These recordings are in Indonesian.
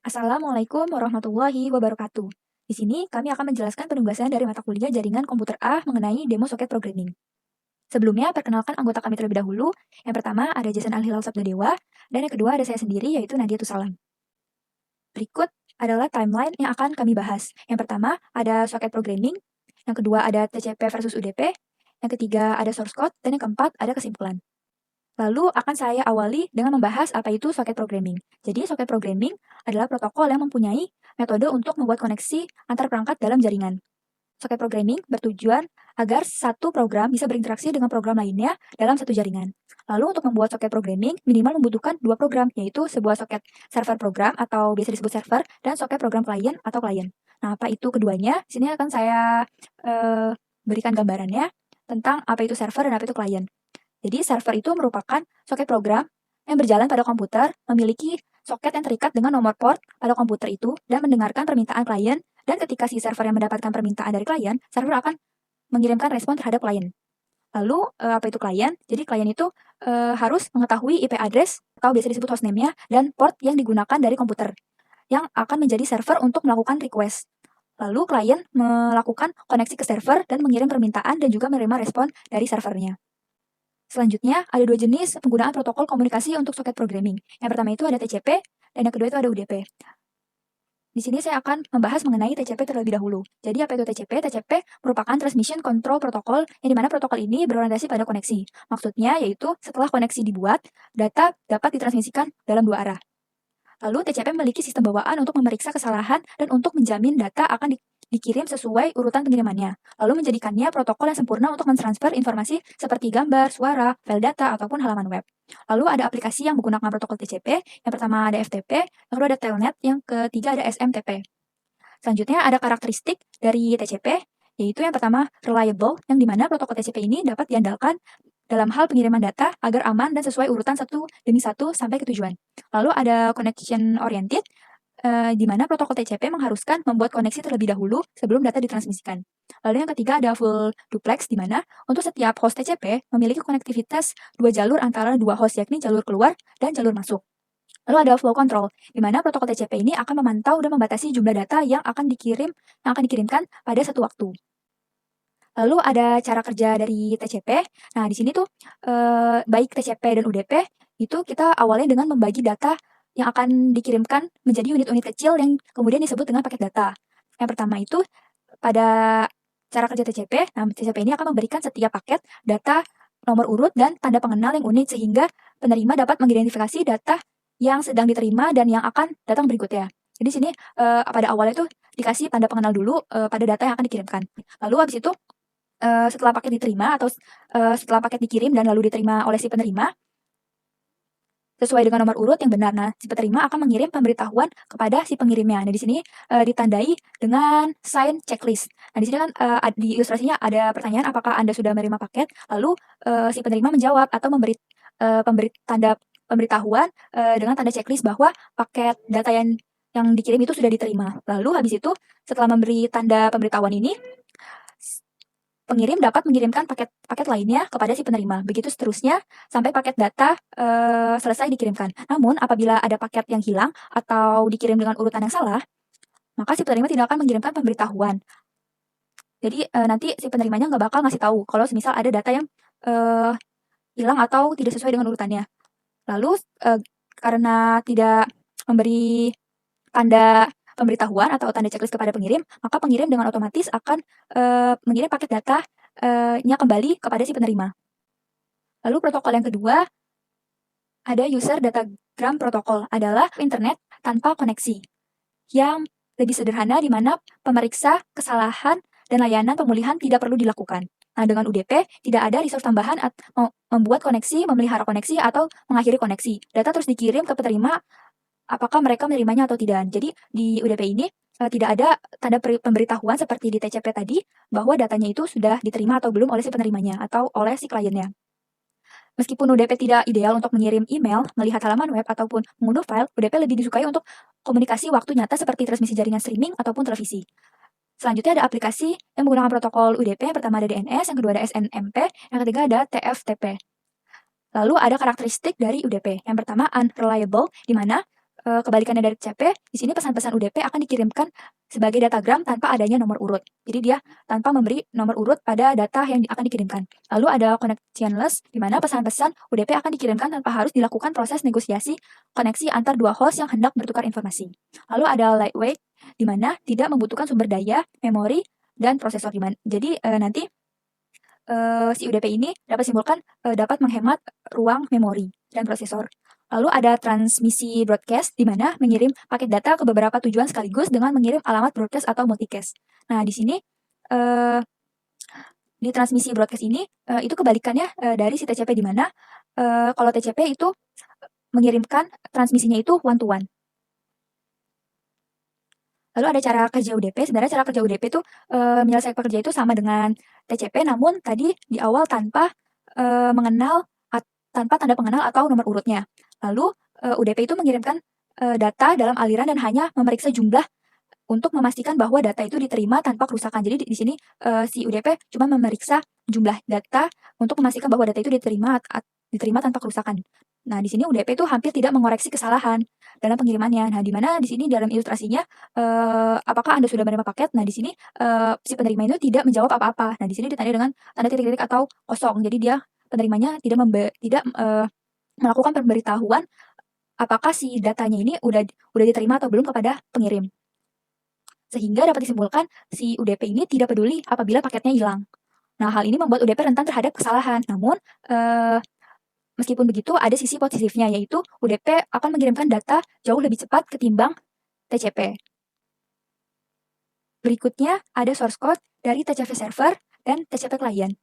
Assalamualaikum warahmatullahi wabarakatuh. Di sini kami akan menjelaskan penugasan dari mata kuliah Jaringan Komputer A mengenai demo soket programming. Sebelumnya, perkenalkan anggota kami terlebih dahulu. Yang pertama ada Jason Al-Hilal Sabdadewa, dan yang kedua ada saya sendiri yaitu Nadia Tusalam. Berikut adalah timeline yang akan kami bahas. Yang pertama ada soket programming, yang kedua ada TCP versus UDP, yang ketiga ada source code, dan yang keempat ada kesimpulan. Lalu akan saya awali dengan membahas apa itu soket programming. Jadi soket programming adalah protokol yang mempunyai metode untuk membuat koneksi antar perangkat dalam jaringan. Soket programming bertujuan agar satu program bisa berinteraksi dengan program lainnya dalam satu jaringan. Lalu untuk membuat soket programming minimal membutuhkan dua program, yaitu sebuah soket server program atau biasa disebut server dan soket program klien atau klien. Nah, apa itu keduanya? Di sini akan saya berikan gambarannya tentang apa itu server dan apa itu klien. Jadi server itu merupakan soket program yang berjalan pada komputer, memiliki soket yang terikat dengan nomor port pada komputer itu dan mendengarkan permintaan klien, dan ketika si server yang mendapatkan permintaan dari klien, server akan mengirimkan respon terhadap klien. Lalu apa itu klien? Jadi klien itu harus mengetahui IP address atau biasa disebut hostname-nya dan port yang digunakan dari komputer yang akan menjadi server untuk melakukan request. Lalu klien melakukan koneksi ke server dan mengirim permintaan dan juga menerima respon dari servernya. Selanjutnya, ada dua jenis penggunaan protokol komunikasi untuk soket programming. Yang pertama itu ada TCP, dan yang kedua itu ada UDP. Di sini saya akan membahas mengenai TCP terlebih dahulu. Jadi apa itu TCP? TCP merupakan Transmission Control Protocol, yang dimana protokol ini berorientasi pada koneksi. Maksudnya yaitu setelah koneksi dibuat, data dapat ditransmisikan dalam dua arah. Lalu TCP memiliki sistem bawaan untuk memeriksa kesalahan dan untuk menjamin data akan dikirim sesuai urutan pengirimannya, lalu menjadikannya protokol yang sempurna untuk mentransfer informasi seperti gambar, suara, file data, ataupun halaman web. Lalu ada aplikasi yang menggunakan protokol TCP, yang pertama ada FTP, yang kedua ada Telnet, yang ketiga ada SMTP. Selanjutnya ada karakteristik dari TCP, yaitu yang pertama reliable, yang dimana protokol TCP ini dapat diandalkan dalam hal pengiriman data agar aman dan sesuai urutan satu demi satu sampai ke tujuan. Lalu ada connection oriented, di mana protokol TCP mengharuskan membuat koneksi terlebih dahulu sebelum data ditransmisikan. Lalu yang ketiga ada full duplex, di mana untuk setiap host TCP memiliki konektivitas dua jalur antara dua host, yakni jalur keluar dan jalur masuk. Lalu ada flow control, di mana protokol TCP ini akan memantau dan membatasi jumlah data yang akan dikirimkan pada satu waktu. Lalu ada cara kerja dari TCP. Nah, di sini tuh baik TCP dan UDP itu kita awalnya dengan membagi data yang akan dikirimkan menjadi unit-unit kecil yang kemudian disebut dengan paket data. Yang pertama itu pada cara kerja TCP. Nah, TCP ini akan memberikan setiap paket data nomor urut dan tanda pengenal yang unik sehingga penerima dapat mengidentifikasi data yang sedang diterima dan yang akan datang berikutnya. Jadi sini pada awalnya tuh dikasih tanda pengenal dulu pada data yang akan dikirimkan. Lalu habis itu setelah paket diterima atau setelah paket dikirim dan lalu diterima oleh si penerima, sesuai dengan nomor urut yang benar. Nah, si penerima akan mengirim pemberitahuan kepada si pengirimnya. Nah, di sini ditandai dengan sign checklist. Nah, di sini kan di ilustrasinya ada pertanyaan apakah Anda sudah menerima paket, lalu si penerima menjawab atau memberi tanda pemberitahuan dengan tanda checklist bahwa paket data yang dikirim itu sudah diterima. Lalu habis itu setelah memberi tanda pemberitahuan ini, pengirim dapat mengirimkan paket lainnya kepada si penerima. Begitu seterusnya sampai paket data selesai dikirimkan. Namun apabila ada paket yang hilang atau dikirim dengan urutan yang salah, maka si penerima tidak akan mengirimkan pemberitahuan. Jadi nanti si penerimanya nggak bakal ngasih tahu kalau semisal ada data yang hilang atau tidak sesuai dengan urutannya. Lalu karena tidak memberi tanda pemberitahuan atau tanda checklist kepada pengirim, maka pengirim dengan otomatis akan mengirim paket data-nya kembali kepada si penerima. Lalu protokol yang kedua ada user datagram protokol, adalah internet tanpa koneksi, yang lebih sederhana di mana pemeriksa kesalahan dan layanan pemulihan tidak perlu dilakukan. Nah, dengan UDP tidak ada resource tambahan membuat koneksi, memelihara koneksi, atau mengakhiri koneksi. Data terus dikirim ke penerima apakah mereka menerimanya atau tidak. Jadi di UDP ini tidak ada tanda pemberitahuan seperti di TCP tadi bahwa datanya itu sudah diterima atau belum oleh si penerimanya atau oleh si kliennya. Meskipun UDP tidak ideal untuk mengirim email, melihat halaman web, ataupun mengunduh file, UDP lebih disukai untuk komunikasi waktu nyata seperti transmisi jaringan streaming ataupun televisi. Selanjutnya ada aplikasi yang menggunakan protokol UDP. Yang pertama ada DNS, yang kedua ada SNMP, yang ketiga ada TFTP. Lalu ada karakteristik dari UDP. Yang pertama unreliable, di mana kebalikannya dari TCP, di sini pesan-pesan UDP akan dikirimkan sebagai datagram tanpa adanya nomor urut. Jadi dia tanpa memberi nomor urut pada data yang akan dikirimkan. Lalu ada connectionless, di mana pesan-pesan UDP akan dikirimkan tanpa harus dilakukan proses negosiasi koneksi antar dua host yang hendak bertukar informasi. Lalu ada lightweight, di mana tidak membutuhkan sumber daya, memori, dan prosesor. Jadi nanti si UDP ini dapat simpulkan dapat menghemat ruang memori dan prosesor. Lalu ada transmisi broadcast, di mana mengirim paket data ke beberapa tujuan sekaligus dengan mengirim alamat broadcast atau multicast. Nah, di sini di transmisi broadcast ini itu kebalikannya dari si TCP, di mana kalau TCP itu mengirimkan transmisinya itu one-to-one. Lalu ada cara kerja UDP. Sebenarnya cara kerja UDP itu menyelesaikan pekerja itu sama dengan TCP, namun tadi di awal tanpa tanpa tanda pengenal atau nomor urutnya. Lalu UDP itu mengirimkan data dalam aliran dan hanya memeriksa jumlah untuk memastikan bahwa data itu diterima tanpa kerusakan. Jadi di sini si UDP cuma memeriksa jumlah data untuk memastikan bahwa data itu diterima tanpa kerusakan. Nah, di sini UDP itu hampir tidak mengoreksi kesalahan dalam pengirimannya. Nah, di mana di sini dalam ilustrasinya apakah Anda sudah menerima paket? Nah, di sini si penerima itu tidak menjawab apa-apa. Nah, di sini ditandai dengan tanda titik-titik atau kosong. Jadi dia penerimanya tidak melakukan pemberitahuan apakah si datanya ini udah diterima atau belum kepada pengirim. Sehingga dapat disimpulkan si UDP ini tidak peduli apabila paketnya hilang. Nah, hal ini membuat UDP rentan terhadap kesalahan. Namun, meskipun begitu, ada sisi positifnya, yaitu UDP akan mengirimkan data jauh lebih cepat ketimbang TCP. Berikutnya, ada source code dari TCP server dan TCP client.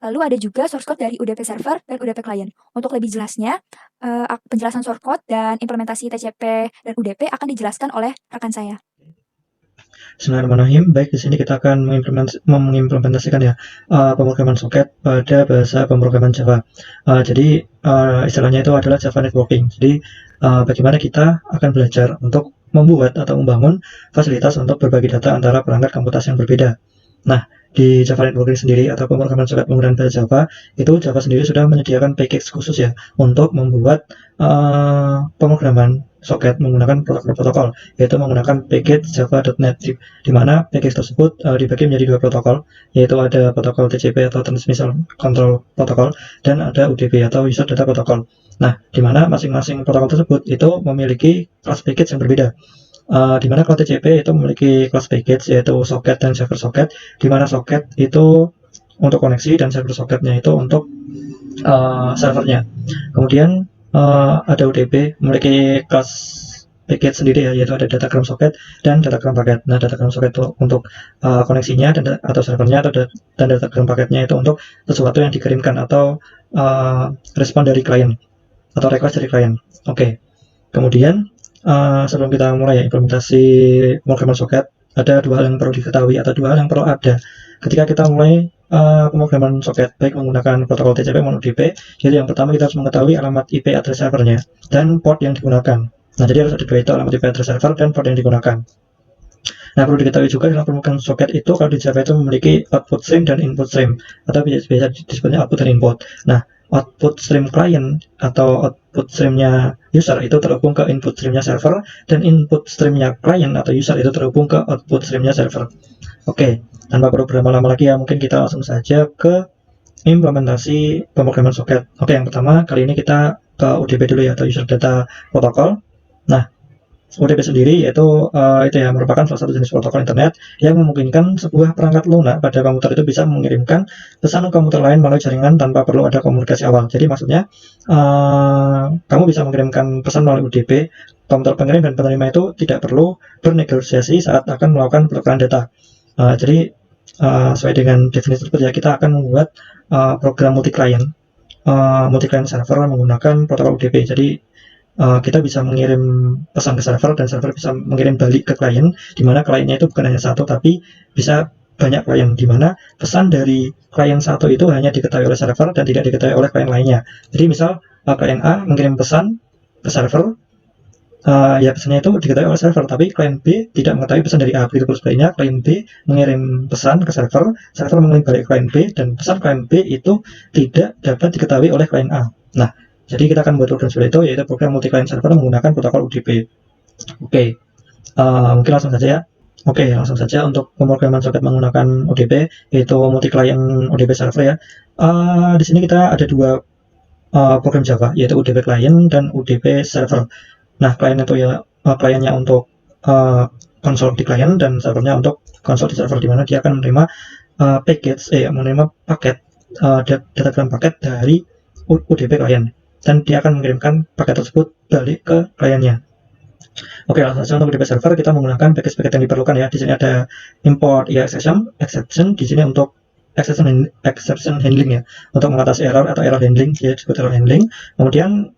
Lalu ada juga source code dari UDP server dan UDP client. Untuk lebih jelasnya, penjelasan source code dan implementasi TCP dan UDP akan dijelaskan oleh rekan saya. Bismillahirrahmanirrahim. Baik, di sini kita akan mengimplementasikan ya pemrograman soket pada bahasa pemrograman Java. Jadi istilahnya itu adalah Java networking. Jadi bagaimana kita akan belajar untuk membuat atau membangun fasilitas untuk berbagi data antara perangkat komputasi yang berbeda. Nah, di Java networking sendiri atau pemrograman soket menggunakan bahasa Java, itu Java sendiri sudah menyediakan package khusus ya untuk membuat pemrograman soket menggunakan protokol-protokol, yaitu menggunakan package java.net, di mana package tersebut dibagi menjadi dua protokol, yaitu ada protokol TCP atau Transmission Control Protocol dan ada UDP atau User Data Protocol. Nah, di mana masing-masing protokol tersebut itu memiliki class package yang berbeda. Di mana kalau TCP itu memiliki class package yaitu socket dan server socket, di mana socket itu untuk koneksi dan server socketnya itu untuk servernya. Kemudian ada UDP memiliki class package sendiri ya, yaitu ada datagram socket dan datagram paket. Nah, datagram socket itu untuk koneksinya atau servernya, dan datagram paketnya itu untuk sesuatu yang dikirimkan atau respon dari klien atau request dari klien. Oke. Kemudian sebelum kita mulai ya, implementasi pemrograman soket, ada dua hal yang perlu diketahui atau dua hal yang perlu ada ketika kita mulai pemrograman soket, baik menggunakan protokol TCP maupun UDP. Jadi yang pertama kita harus mengetahui alamat IP address servernya dan port yang digunakan. Nah, jadi harus ada dua itu, alamat IP address server dan port yang digunakan. Nah, perlu diketahui juga dalam pemrograman soket itu kalau di Java itu memiliki output stream dan input stream, atau biasa disebutnya output dan input. Nah, output stream client atau output streamnya user itu terhubung ke input streamnya server, dan input streamnya client atau user itu terhubung ke output streamnya server. Oke, tanpa perlu berlama-lama lagi ya, mungkin kita langsung saja ke implementasi pemrograman soket. Oke, yang pertama kali ini kita ke UDP dulu ya, atau User Data Protocol. Nah, UDP sendiri yaitu itu ya, merupakan salah satu jenis protokol internet yang memungkinkan sebuah perangkat lunak pada komputer itu bisa mengirimkan pesan ke komputer lain melalui jaringan tanpa perlu ada komunikasi awal. Jadi maksudnya kamu bisa mengirimkan pesan melalui UDP, komputer pengirim dan penerima itu tidak perlu bernegosiasi saat akan melakukan penukaran data. Jadi sesuai dengan definisi tersebut ya, kita akan membuat program multi-client server menggunakan protokol UDP. Jadi kita bisa mengirim pesan ke server dan server bisa mengirim balik ke klien, di mana kliennya itu bukan hanya satu tapi bisa banyak klien, di mana pesan dari klien satu itu hanya diketahui oleh server dan tidak diketahui oleh klien lainnya. Jadi misal klien A mengirim pesan ke server, ya pesannya itu diketahui oleh server, tapi klien B tidak mengetahui pesan dari A. Begitu pula sebaliknya, klien B mengirim pesan ke server, server mengirim balik ke klien B, dan pesan klien B itu tidak dapat diketahui oleh klien A. Nah, Jadi kita akan buat program seperti itu, yaitu program multi client server menggunakan protokol UDP. Oke, mungkin langsung saja ya. Oke, langsung saja untuk pemrograman soket menggunakan UDP, yaitu multi client UDP server ya. Di sini kita ada dua program Java, yaitu UDP client dan UDP server. Nah, client itu ya kliennya untuk konsol di client dan servernya untuk konsol di server, di mana dia akan menerima menerima paket datagram paket dari UDP client, dan dia akan mengirimkan paket tersebut balik ke kliennya. Oke, langsung saja untuk UDP server kita menggunakan package-packet yang diperlukan ya. Di sini ada import exception di sini untuk exception handling ya, untuk mengatasi error atau error handling, ya disebut error handling. Kemudian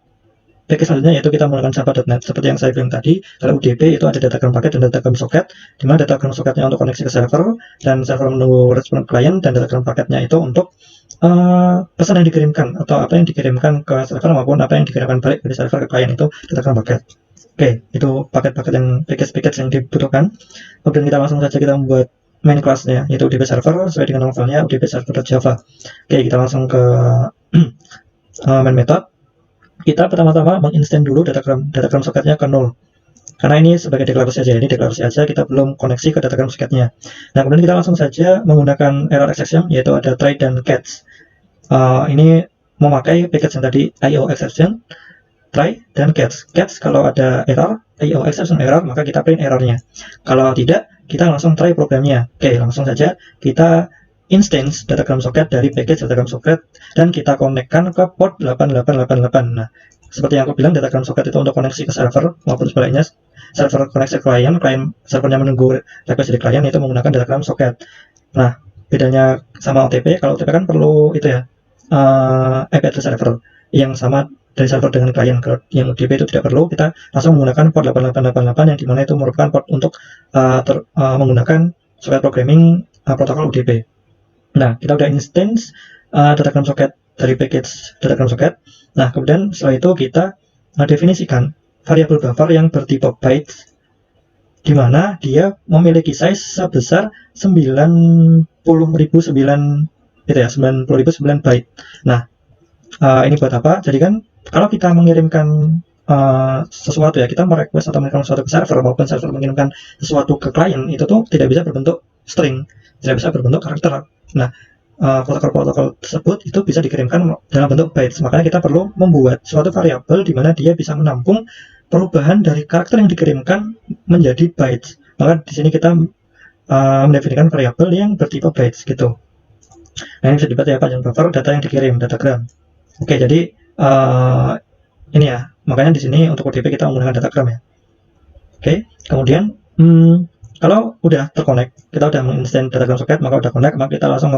package selanjutnya yaitu kita menggunakan java.net. Seperti yang saya bilang tadi, kalau UDP itu ada datagram paket dan datagram soket, di mana datagram soketnya untuk koneksi ke server dan server menunggu respon klien, dan datagram paketnya itu untuk pesan yang dikirimkan atau apa yang dikirimkan ke server maupun apa yang dikirimkan balik dari server ke klien, itu datagram paket. Oke, itu paket-paket yang package yang dibutuhkan. Kemudian kita langsung saja kita membuat main class-nya, yaitu UDP server sesuai dengan nama filenya UDP server.java. Oke, kita langsung ke main method. Kita pertama-tama menginstan dulu datagram soketnya ke 0. Karena ini sebagai deklarasi aja, ini deklarasi aja, kita belum koneksi ke datagram soketnya. Nah, kemudian kita langsung saja menggunakan error exception, yaitu ada try dan catch. Ini memakai package yang tadi IO exception, try dan catch. Catch kalau ada error, IO exception error, maka kita print errornya. Kalau tidak, kita langsung try programnya. Oke, langsung saja kita instance datagram soket dari package datagram soket dan kita konekkan ke port 8888. Nah, seperti yang aku bilang, datagram soket itu untuk koneksi ke server maupun sebaliknya, server koneksi ke klien servernya menunggu request dari klien, itu menggunakan datagram soket. Nah, bedanya sama OTP, kalau OTP kan perlu itu ya, IP address server yang sama dari server dengan klien. Kalau yang UDP itu tidak perlu, kita langsung menggunakan port 8888 yang dimana itu merupakan port untuk menggunakan soket programming protokol UDP. Nah, kita udah instance datagram soket dari package datagram soket. Nah, kemudian setelah itu kita definisikan variabel buffer yang bertipe bytes, di mana dia memiliki size sebesar 90.009 byte. Nah, ini buat apa? Jadi kan kalau kita mengirimkan sesuatu ya, kita merequest atau mengirimkan sesuatu ke server maupun server mengirimkan sesuatu ke klien, itu tuh tidak bisa berbentuk string, tidak bisa berbentuk karakter. Nah, protokol-protokol tersebut itu bisa dikirimkan dalam bentuk bytes. Makanya kita perlu membuat suatu variabel di mana dia bisa menampung perubahan dari karakter yang dikirimkan menjadi bytes. Maka di sini kita mendefinisikan variabel yang bertipe bytes gitu. Nah, ini bisa dibuat ya, panjang buffer data yang dikirim, datagram. Oke, jadi ini ya, makanya di sini untuk ODP kita menggunakan datagram ya. Oke, kemudian kalau udah terkonek, kita udah menginstan datagram soket, maka udah connect, maka kita langsung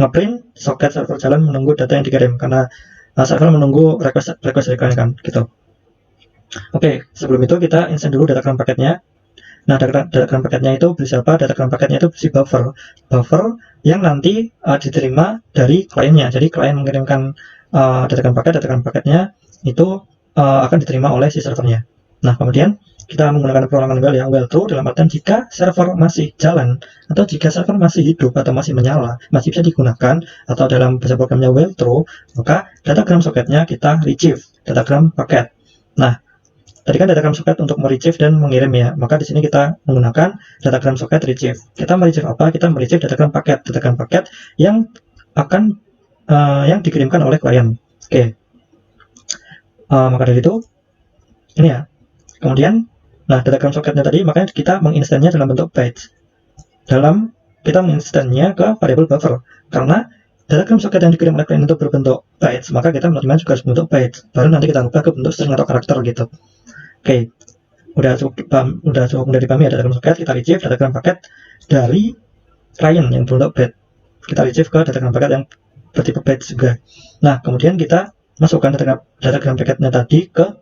ngeprint soket server jalan menunggu data yang dikirim, karena server menunggu request dari klien kan, gitu. Oke, sebelum itu kita instan dulu datagram paketnya. Nah, datagram paketnya itu berisi apa? Datagram paketnya itu berisi buffer yang nanti diterima dari kliennya. Jadi klien mengirimkan datagram paketnya itu akan diterima oleh si servernya. Nah, kemudian kita menggunakan perorangan while ya, while true dalam artian jika server masih jalan atau jika server masih hidup atau masih menyala, masih bisa digunakan, atau dalam bahasa programnya while true, maka datagram soketnya kita retrieve datagram paket. Nah, tadi kan datagram soket untuk meretrieve dan mengirim ya, maka di sini kita menggunakan datagram soket retrieve. Kita meretrieve apa? Kita meretrieve datagram paket yang akan yang dikirimkan oleh klien. Oke. Maka dari itu ini ya. Kemudian, nah, datagram soketnya tadi, makanya kita menginstannya dalam bentuk bytes. Kita menginstannya ke variabel buffer, karena datagram soket yang dikirim oleh klien itu berbentuk bytes, maka kita menerima juga harus bentuk bytes. Baru nanti kita ubah ke bentuk string atau karakter gitu. Oke, udah cukup mudah dipahami ya datagram soket. Kita retrieve datagram paket dari klien yang berbentuk byte. Kita retrieve ke datagram paket yang bertipe bytes juga. Nah, kemudian kita masukkan datagram paketnya tadi ke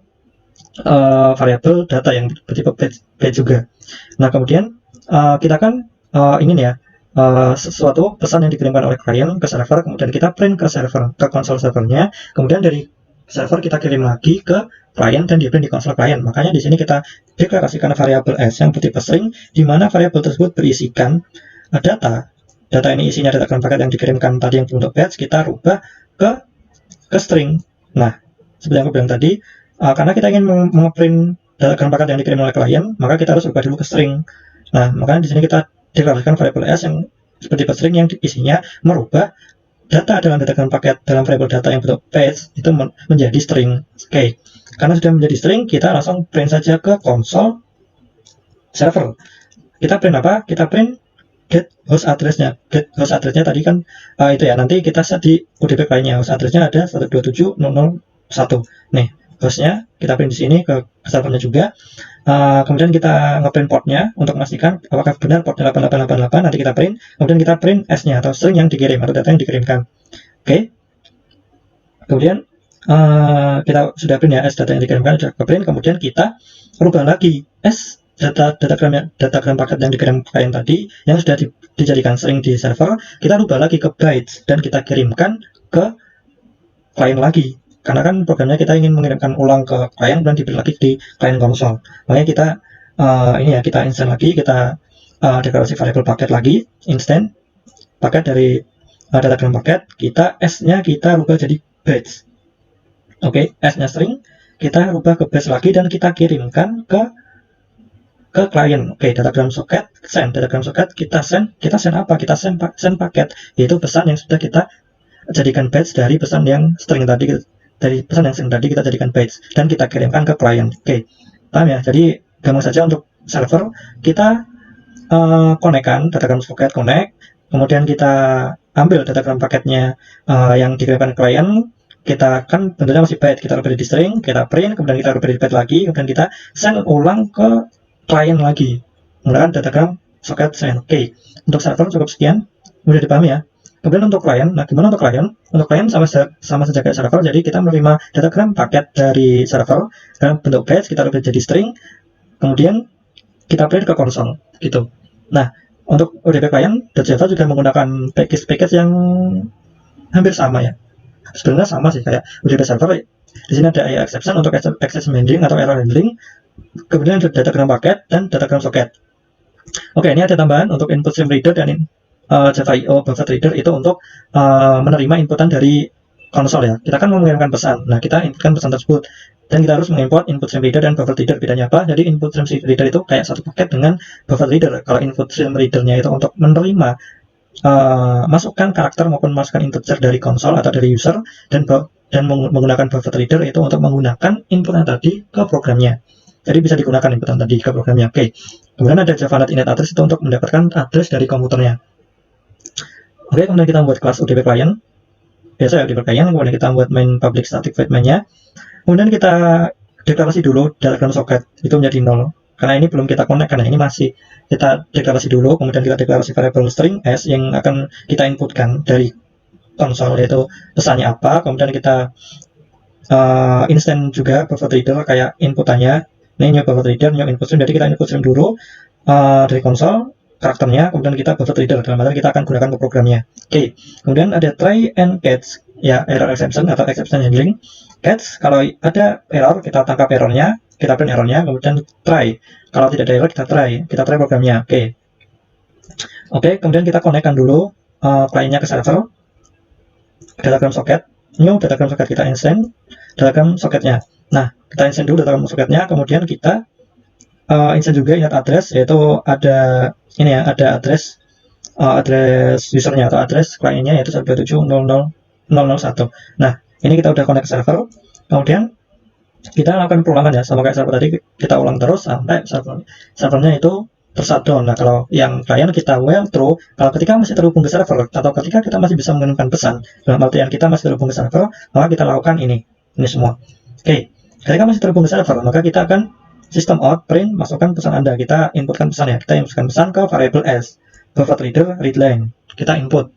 variabel data yang bertipe byte juga. Nah, kemudian kita kan ingin ya sesuatu pesan yang dikirimkan oleh klien ke server, kemudian kita print ke server, ke konsol servernya, kemudian dari server kita kirim lagi ke klien dan di print di konsol klien. Makanya di sini kita deklarasikan variabel s yang bertipe string, di mana variabel tersebut berisikan data ini isinya datagram paket yang dikirimkan tadi yang bentuk bytes, kita rubah ke string. Nah, seperti yang aku bilang tadi, karena kita ingin nge-print datagram paket yang dikirim oleh klien, maka kita harus ubah dulu ke string. Nah, makanya di sini kita deklarasikan variabel s yang seperti string yang isinya merubah data dalam datagram paket dalam variabel data yang bentuk page itu menjadi string. Oke, karena sudah menjadi string, kita langsung print saja ke konsol server. Kita print apa? Kita print get host address-nya. Get host address-nya tadi kan itu ya, nanti kita set di UDP lainnya. Host address-nya ada 127.0.0.1. Nih, hostnya kita print di sini ke servernya juga. Kemudian kita ngeprint portnya untuk memastikan apakah benar portnya 8888. Nanti kita print, kemudian kita print s-nya atau string yang dikirim atau data yang dikirimkan. Oke. Kemudian kita sudah print ya, s data yang dikirimkan sudah ke print. Kemudian kita rubah lagi s datagram paket yang dikirim klien tadi yang sudah dijadikan string di server, kita rubah lagi ke bytes dan kita kirimkan ke klien lagi. Karena kan programnya kita ingin mengirimkan ulang ke klien dan diberi lagi di klien konsol. Makanya kita kita instant lagi, kita deklarasi variabel paket lagi, instant paket dari datagram paket, kita s-nya kita rubah jadi bytes. Oke, s-nya string, kita rubah ke bytes lagi dan kita kirimkan ke klien. Oke, datagram socket send, datagram socket kita send apa? Kita send paket, yaitu pesan yang sudah kita jadikan bytes dari pesan yang string tadi, dari pesan yang string tadi kita jadikan bytes dan kita kirimkan ke klien. Oke, paham ya? Jadi gampang saja untuk server, kita connect-kan datagram socket connect, kemudian kita ambil datagram paketnya yang dikirimkan ke klien, kita kan bentuknya masih byte, kita rubah di string, kita print, kemudian kita rubah di byte lagi, kemudian kita send ulang ke klien lagi menggunakan datagram socket send. Oke, untuk server cukup sekian, mudah dipahami ya. Kemudian untuk klien, nah gimana untuk klien? Untuk klien sama saja kayak server, jadi kita menerima datagram paket dari server dalam bentuk bytes, kita rubah jadi string, kemudian kita print ke konsol gitu. Nah, untuk UDP client Java juga menggunakan package yang hampir sama ya. Sebenarnya sama sih kayak UDP server. Di sini ada IO exception untuk access handling atau error handling. Kemudian ada datagram paket dan datagram socket. Oke, ini ada tambahan untuk input stream reader dan Java IO buffer reader itu untuk menerima inputan dari konsol ya. Kita kan mau mengirimkan pesan. Nah, kita inputkan pesan tersebut dan kita harus mengimport input stream reader dan buffer reader. Bedanya apa? Jadi input stream reader itu kayak satu paket dengan buffer reader. Kalau input stream readernya itu untuk menerima masukkan karakter maupun masukkan integer dari konsol atau dari user, dan menggunakan buffer reader itu untuk menggunakan inputan tadi ke programnya. Jadi bisa digunakan inputan tadi ke programnya. Oke. Kemudian ada JavaNet init address itu untuk mendapatkan address dari komputernya. Oke, kemudian kita membuat kelas UDP client. Biasa ya UDP client, kemudian kita membuat main public static void main-nya. Kemudian kita deklarasi dulu datagram socket itu menjadi 0. Karena ini belum kita connect, karena ini masih kita deklarasi dulu, kemudian kita deklarasi variable string s yang akan kita inputkan dari konsol, yaitu pesannya apa, kemudian kita instant juga buffer reader kayak inputannya. Ini new buffer reader, new input stream, jadi kita input stream dulu dari konsol karakternya, kemudian kita buffer reader, dalam arti kita akan gunakan ke programnya. Oke, kemudian ada try and catch ya, error exception atau exception handling. Catch, kalau ada error kita tangkap errornya, kita print errornya, kemudian try, kalau tidak ada error kita try programnya. Oke, kemudian kita connect-kan dulu kliennya ke server, datagram socket, new datagram socket, kita instant datagram socketnya. Nah, kita instant dulu datagram socketnya, kemudian kita instant juga init address, yaitu ada ini ya, ada address usernya atau address kliennya, yaitu 127.0.0.1. Nah, ini kita udah connect ke server, kemudian kita lakukan perulangan ya, sama kayak server tadi, kita ulang terus sampai servernya itu tershutdown. Nah, kalau yang klien kita while true, kalau ketika masih terhubung ke server atau ketika kita masih bisa mengirimkan pesan, dalam artian kita masih terhubung ke server, maka kita lakukan ini semua. Oke, ketika masih terhubung ke server, maka kita akan system out print, masukkan pesan Anda, kita inputkan pesan ya, kita inputkan pesan ke variable s, buffer reader read line, kita input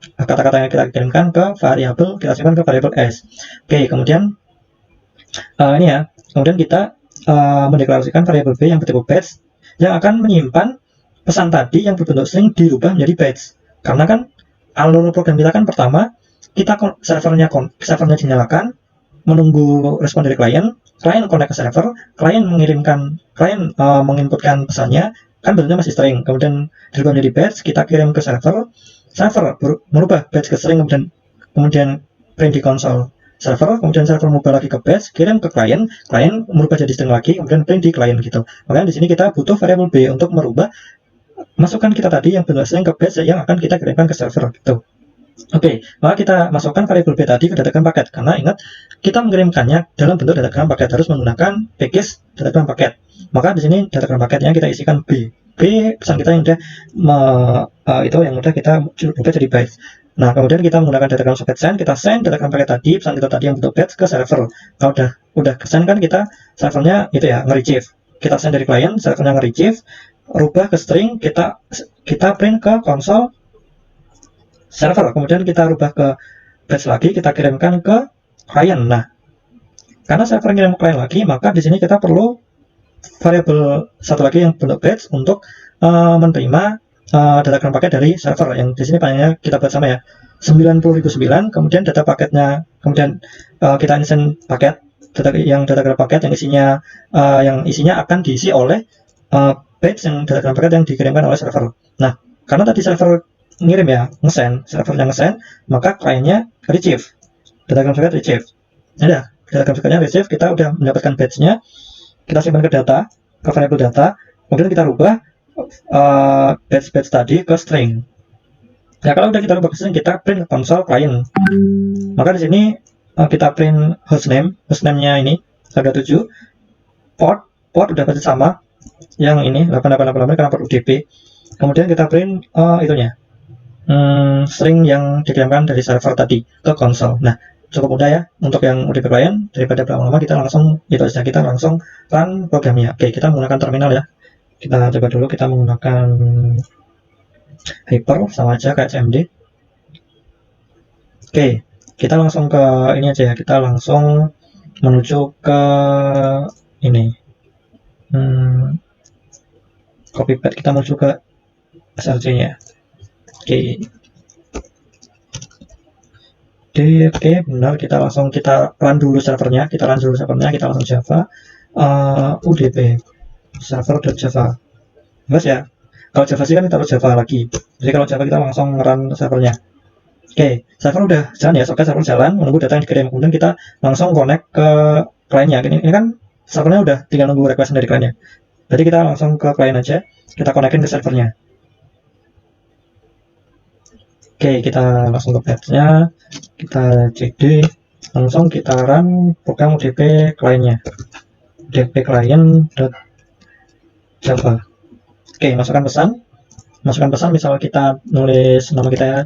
kata-kata yang kita kirimkan ke variabel, kita simpan ke variabel s. Oke, kemudian ini ya, kemudian kita mendeklarasikan variabel b yang bertipe bytes yang akan menyimpan pesan tadi yang berbentuk string dirubah menjadi bytes. Karena kan alur program kita kan pertama kita servernya dinyalakan, menunggu respon dari klien connect ke server, klien menginputkan pesannya, kan bentuknya masih string, kemudian dirubah menjadi bytes, kita kirim ke server merubah bytes ke string, kemudian print di konsol. server, kemudian server merubah lagi ke batch, kirim ke klien, klien merubah jadi string lagi, kemudian print di klien gitu. Makanya di sini kita butuh variabel B untuk merubah masukkan kita tadi yang bentuk string ke batch yang akan kita kirimkan ke server gitu. Oke, maka kita masukkan variabel B tadi ke datagram paket, karena ingat kita mengirimkannya dalam bentuk datagram paket harus menggunakan package datagram paket. Maka di sini datagram paketnya kita isikan B. B pesan kita yang udah itu yang udah kita ubah jadi bytes. Nah, kemudian kita menggunakan datagram socket send, kita send datagram paket tadi, pesan kita tadi yang bentuk batch ke server. Kalau udah ke send kan kita servernya itu ya nge-retrieve. Kita send dari klien, servernya nge-retrieve, rubah ke string, kita print ke konsol server, kemudian kita rubah ke batch lagi, kita kirimkan ke klien. Nah, karena server ngirim ke klien lagi, maka di sini kita perlu variabel satu lagi yang bentuk batch untuk menerima datagram paket dari server, yang di sini panjangnya kita buat sama ya, 90.009, kemudian data paketnya, kemudian kita insen paket datagram paket yang isinya akan diisi oleh batch yang datagram paket yang dikirimkan oleh server. Nah, karena tadi server ngirim ya, servernya nge-send, maka kliennya retrieve, datagram paket retrieve. Ada datagram paketnya retrieve, kita udah mendapatkan batch-nya, kita simpan ke data, ke variable data, kemudian kita rubah batch tadi ke string. Nah, kalau udah kita rubah ke string, kita print ke konsol klien. Maka di sini kita print hostname-nya ini 127, port udah pasti sama, yang ini 8888 karena port UDP. Kemudian kita print itunya, string yang dikirimkan dari server tadi ke konsol. Nah, cukup mudah ya untuk yang UDP klien. Daripada berlama-lama, kita langsung run programnya. Oke, kita menggunakan terminal ya. Kita coba dulu, kita menggunakan Hyper, sama aja kayak CMD. Oke, kita langsung ke ini aja ya, kita langsung menuju ke ini, copy paste, kita menuju ke SRC nya. Oke, benar, kita run dulu servernya, kita langsung Java UDP server.java. Bebas ya. Kalau Java sih kan kita harus Java lagi. Jadi kalau Java kita langsung run servernya. Oke, server udah jalan ya, soket server jalan, menunggu data yang dikirim. Kemudian kita langsung connect ke kliennya. Ini kan servernya udah tinggal nunggu request dari kliennya. Jadi kita langsung ke klien aja, kita connectin ke servernya. Oke, kita langsung ke batch-nya, kita cd, langsung kita run program UDP kliennya, udp client.java. Oke, masukkan pesan, misal kita nulis nama kita ya,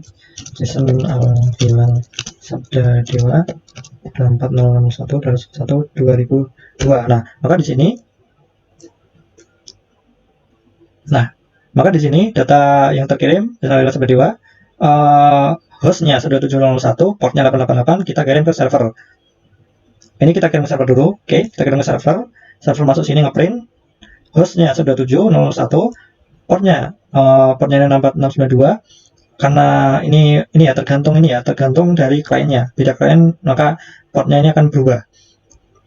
Jason Albilang Sabda Dewa 24061/1/2002. Nah, maka di sini data yang terkirim Jason Albilang Sabda Dewa, hostnya 12701, portnya 888, kita kirim ke server. Ini kita kirim ke server dulu. Oke, kita kirim ke server masuk sini ngeprint hostnya 12701, portnya 64692, karena ini ya tergantung dari kliennya. Beda klien maka portnya ini akan berubah.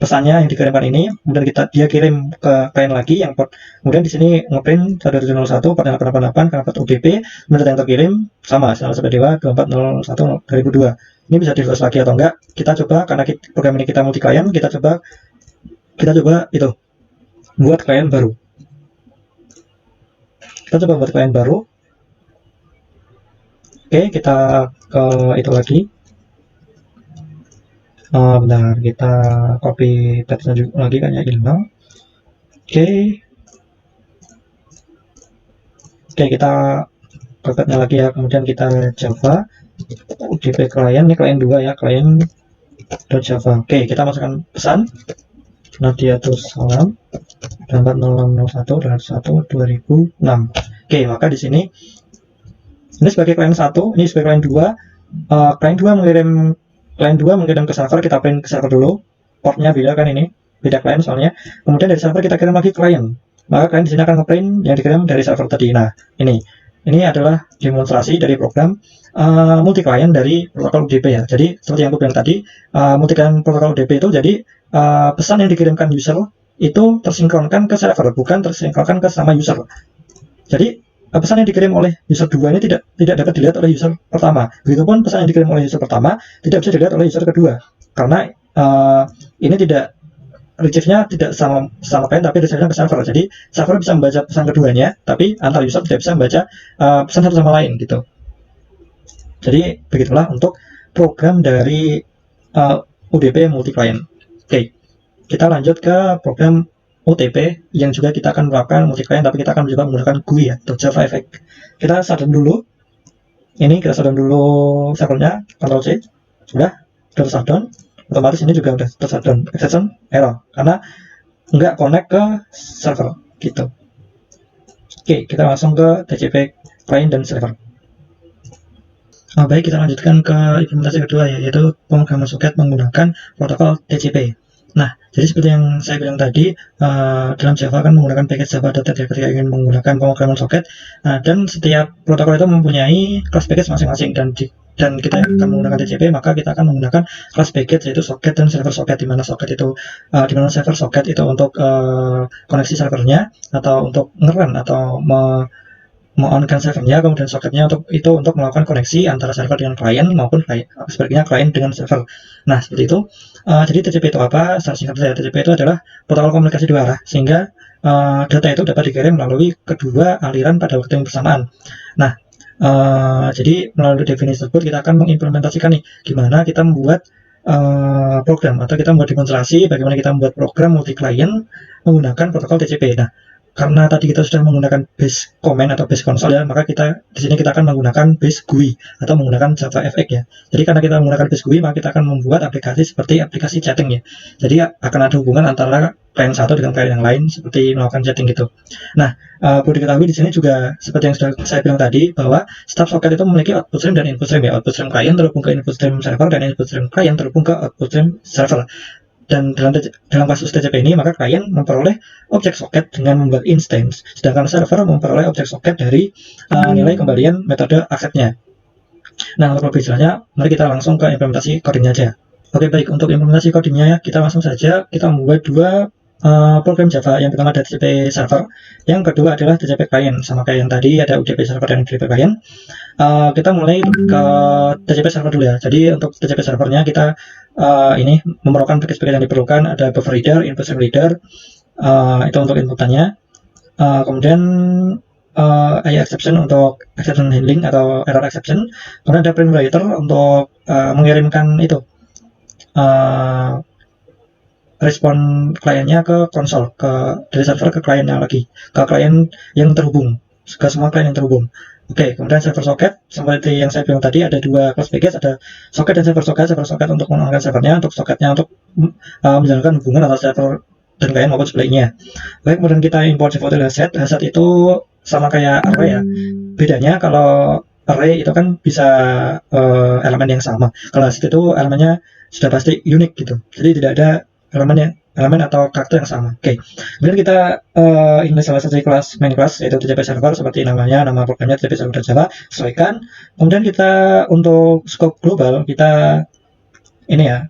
Pesannya yang dikirimkan ini, kemudian dia kirim ke klien lagi yang port, kemudian di sini ngeprint 12701 portnya 888 karena port UDP, kemudian yang terkirim sama Sabda Dewa 2401/2002. Ini bisa di reverse lagi atau enggak? Kita coba, karena program ini kita multi klien, kita coba itu buat klien baru. Oke, kita ke itu lagi. Bentar, kita copy teksnya juga lagi, kayaknya hilang. Oke, kita copy-nya lagi ya, kemudian kita Java UDP klien, ini klien 2 ya, klien.java. Oke, kita masukkan pesan Nadiatus Salam 80601/1/2006. Oke, maka di sini ini sebagai klien 1, ini sebagai klien 2. Klien 2 mengirim ke server, kita print ke server dulu. Portnya beda kan, ini beda klien soalnya. Kemudian dari server kita kirim lagi klien. Maka klien di sini akan ngeprint yang dikirim dari server tadi. Nah, ini adalah demonstrasi dari program multi klien dari protokol UDP ya. Jadi seperti yang aku bilang tadi, multi klien protokol UDP itu jadi pesan yang dikirimkan user itu tersinkronkan ke server, bukan tersinkronkan ke sama user. Jadi pesan yang dikirim oleh user 2 ini tidak dapat dilihat oleh user pertama. Begitupun pesan yang dikirim oleh user pertama tidak bisa dilihat oleh user kedua. karena ini tidak retrieve-nya tidak sama client tapi retrieve-nya ke server. Jadi server bisa membaca pesan keduanya, tapi antar user tidak bisa membaca pesan satu sama lain gitu. Jadi begitulah untuk program dari UDP multi client. Oke, kita lanjut ke program OTP yang juga kita akan menerapkan multi client, tapi kita akan juga menggunakan GUI atau Java Effect. Kita shutdown dulu. Ini kita shutdown dulu servernya, Ctrl C. Sudah shutdown. Otomatis ini juga udah shutdown. Exception error karena nggak connect ke server gitu. Oke, kita langsung ke TCP client dan server. Baik, kita lanjutkan ke implementasi kedua, yaitu pemrograman soket menggunakan protokol TCP. Nah, jadi seperti yang saya bilang tadi, dalam Java kan menggunakan package Java.net ya ketika ingin menggunakan pemrograman soket. Dan setiap protokol itu mempunyai class package masing-masing, dan kita akan menggunakan TCP, maka kita akan menggunakan class package yaitu soket dan server soket, di mana soket itu di mana server soket itu untuk koneksi servernya atau untuk nge-run atau on-kan servernya, kemudian soketnya untuk melakukan koneksi antara server dengan klien maupun sebaliknya klien dengan server. Nah, seperti itu. Jadi TCP itu apa? Secara singkat saja, TCP itu adalah protokol komunikasi dua arah, sehingga data itu dapat dikirim melalui kedua aliran pada waktu yang bersamaan. Nah, jadi melalui definisi tersebut kita akan mengimplementasikan nih gimana kita membuat program, atau kita membuat demonstrasi bagaimana kita membuat program multi client menggunakan protokol TCP. Nah, karena tadi kita sudah menggunakan base command atau base console ya, maka di sini kita akan menggunakan base GUI atau menggunakan Java FX ya. Jadi karena kita menggunakan base GUI, maka kita akan membuat aplikasi seperti aplikasi chatting ya. Jadi akan ada hubungan antara klien satu dengan klien yang lain seperti melakukan chatting gitu. Nah, perlu diketahui di sini juga seperti yang sudah saya bilang tadi, bahwa setiap soket itu memiliki output stream dan input stream ya. Output stream klien terhubung ke input stream server, dan input stream klien terhubung ke output stream server. Dan dalam kasus TCP ini, maka klien memperoleh objek soket dengan membuat instance, sedangkan server memperoleh objek soket dari nilai kembalian metode accept-nya. Nah, untuk lebih jelasnya, mari kita langsung ke implementasi codingnya aja. Oke, baik, untuk implementasi codingnya kita langsung saja kita membuat dua program Java. Yang pertama ada TCP server, yang kedua adalah TCP client. Sama kayak yang tadi ada UDP server dan UDP client. Kita mulai ke TCP server dulu ya. Jadi untuk TCP servernya kita ini memerlukan package-package yang diperlukan, ada buffer reader, input stream reader, itu untuk inputannya. Kemudian exception untuk exception handling atau error exception. Kemudian ada print writer untuk mengirimkan itu respon kliennya ke konsol, dari server ke kliennya lagi, ke klien yang terhubung, ke semua klien yang terhubung. Oke, kemudian server socket, seperti yang saya bilang tadi, ada dua class package, ada socket dan server socket. Server socket untuk menggunakan servernya, untuk socketnya untuk menjalankan hubungan antara server dan klien maupun sebaliknya. Baik, kemudian kita import default asset. Asset itu sama kayak array ya. Bedanya kalau array itu kan bisa elemen yang sama. Kalau asset itu elemennya sudah pasti unik gitu. Jadi tidak ada elemen atau karakter yang sama. Oke. Kemudian kita inisialisasi kelas main class yaitu TCP server, seperti namanya, nama programnya TCP server Java, sesuaikan. Kemudian kita untuk scope global kita ini ya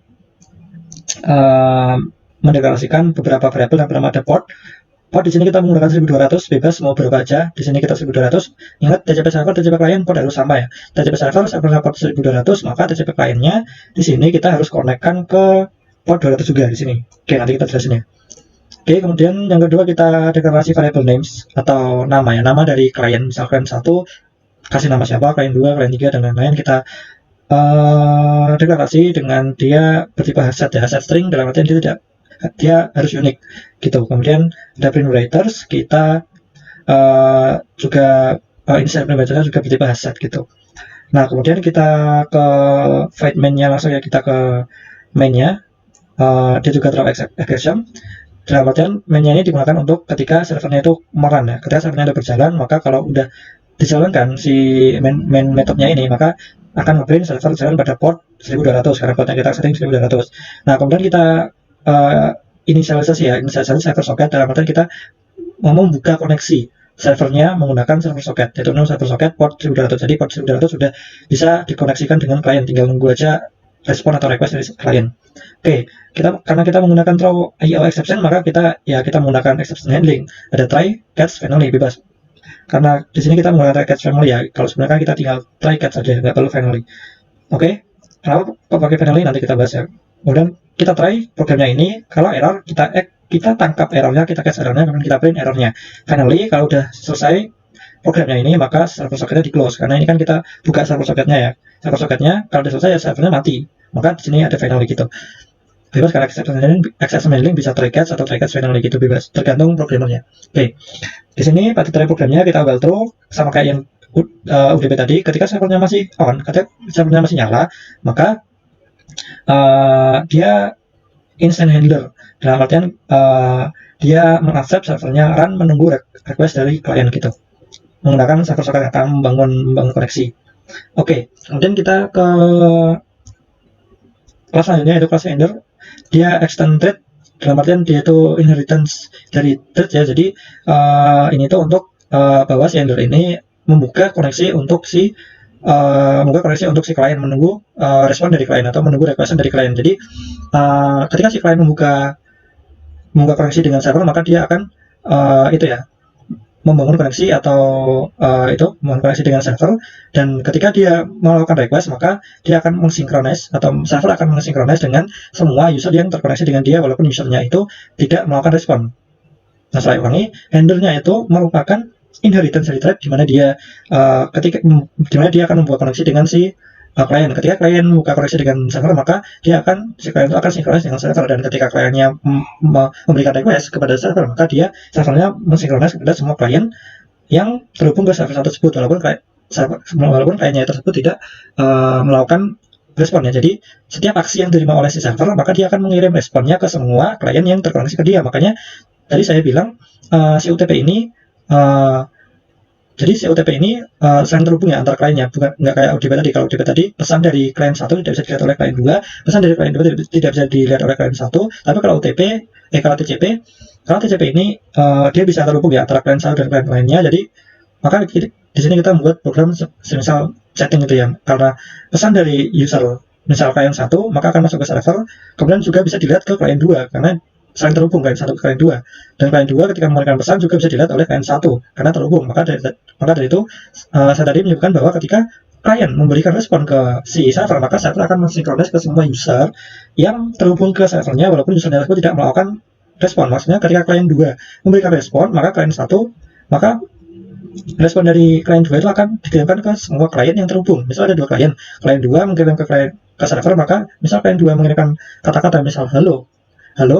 mendeklarasikan beberapa variabel yang pertama ada port. Port di sini kita menggunakan 1200, bebas mau berapa aja. Di sini kita 1200. Ingat, TCP server, TCP client port harus sama ya. TCP server port 1200, maka TCP clientnya di sini kita harus connect-kan ke port 200 juga di sini. Oke, nanti kita jelasin ya. Oke, kemudian yang kedua kita deklarasi variable names atau nama ya, nama dari klien. Misal klien 1 kasih nama siapa, klien 2, klien 3 dan lain-lain. Kita deklarasi dengan dia bertipe set ya, set string, dalam artian dia harus unik gitu. Kemudian ada print writers, kita juga insert print writersnya juga bertipe set gitu. Nah, kemudian kita ke void main-nya langsung ya, kita ke main-nya. Dia juga terlalu exception. Dalam artian mainnya ini digunakan untuk ketika servernya itu merun ya. Ketika servernya itu berjalan, maka kalau udah dijalankan si main metodenya ini, maka akan nge-print server jalan pada port 1200 karena portnya kita setting 1200. Nah, kemudian kita inisialisasi server socket, dalam artian kita mau membuka koneksi servernya menggunakan server socket, yaitu server socket port 1200. Jadi port 1200 sudah bisa dikoneksikan dengan klien, tinggal nunggu aja respon atau request dari klien. Oke, karena kita menggunakan throw IO exception, maka kita menggunakan exception handling. Ada try, catch, finally, bebas. Karena di sini kita menggunakan try, catch, finally ya. Kalau sebenarnya kita tinggal try, catch saja, nggak perlu finally. Oke, kenapa kok pakai finally nanti kita bahas ya. Kemudian kita try programnya ini, kalau error kita tangkap errornya, kita catch errornya, kemudian kita print errornya. Finally, kalau udah selesai programnya ini, maka server socketnya di close, karena ini kan kita buka server socketnya ya. Server socketnya kalau udah selesai ya servernya mati, maka di sini ada finally gitu. Bebas karena exception handling bisa try catch atau try catch finally gitu, bebas tergantung programmernya. Oke, di sini pada try programnya kita well through sama kayak yang UDP tadi. Ketika servernya masih on, ketika servernya masih nyala, maka dia instant handler, dalam artian dia mengaccept servernya run menunggu request dari klien gitu, menggunakan server socket akan membangun koneksi. Oke, kemudian kita ke kelas selanjutnya, yaitu kelas handler. Dia extend thread, dalam artian dia itu inheritance dari thread ya. Jadi ini tuh untuk bahwa si handler ini membuka koneksi untuk si klien, menunggu respon dari klien atau menunggu request dari klien. Jadi ketika si klien membuka koneksi dengan server, maka dia akan itu ya, membangun koneksi atau membangun koneksi dengan server, dan ketika dia melakukan request, maka dia akan mensinkronis atau server akan mensinkronis dengan semua user yang terkoneksi dengan dia, walaupun usernya itu tidak melakukan respon. Nah, saya ulangi, handlernya itu merupakan inheritance dari thread, dimana dia akan membuat koneksi dengan si klien. Ketika klien membuka koneksi dengan server, maka si klien itu akan sinkronis dengan server, dan ketika kliennya memberikan request kepada server, maka servernya mensinkronis kepada semua klien yang terhubung ke server tersebut, walaupun kliennya tersebut tidak melakukan responnya. Jadi setiap aksi yang diterima oleh si server, maka dia akan mengirim responnya ke semua klien yang terkoneksi ke dia. Makanya tadi saya bilang si UTP ini jadi si OTP ini sering terhubung ya antar kliennya, bukan nggak kayak ODP tadi. Kalau ODP tadi pesan dari klien 1 tidak bisa dilihat oleh klien 2, pesan dari klien 2 tidak bisa dilihat oleh klien 1. Tapi kalau TCP ini dia bisa terhubung ya antara klien 1 dan klien lainnya. Jadi maka di sini kita membuat program semisal setting gitu ya, karena pesan dari user misal klien 1 maka akan masuk ke server, kemudian juga bisa dilihat ke klien 2 karena saling terhubung klien 1 ke klien 2, dan klien 2 ketika memberikan pesan juga bisa dilihat oleh klien 1 karena terhubung. Maka dari itu saya tadi menyebutkan bahwa ketika klien memberikan respon ke si server, maka server akan mensinkronis ke semua user yang terhubung ke servernya, walaupun usernya tersebut tidak melakukan respon. Maksudnya ketika klien 2 memberikan respon, maka respon dari klien 2 itu akan dikirimkan ke semua klien yang terhubung. Misal ada 2 klien 2 mengirim ke server, maka misal klien 2 mengirimkan kata-kata misal halo,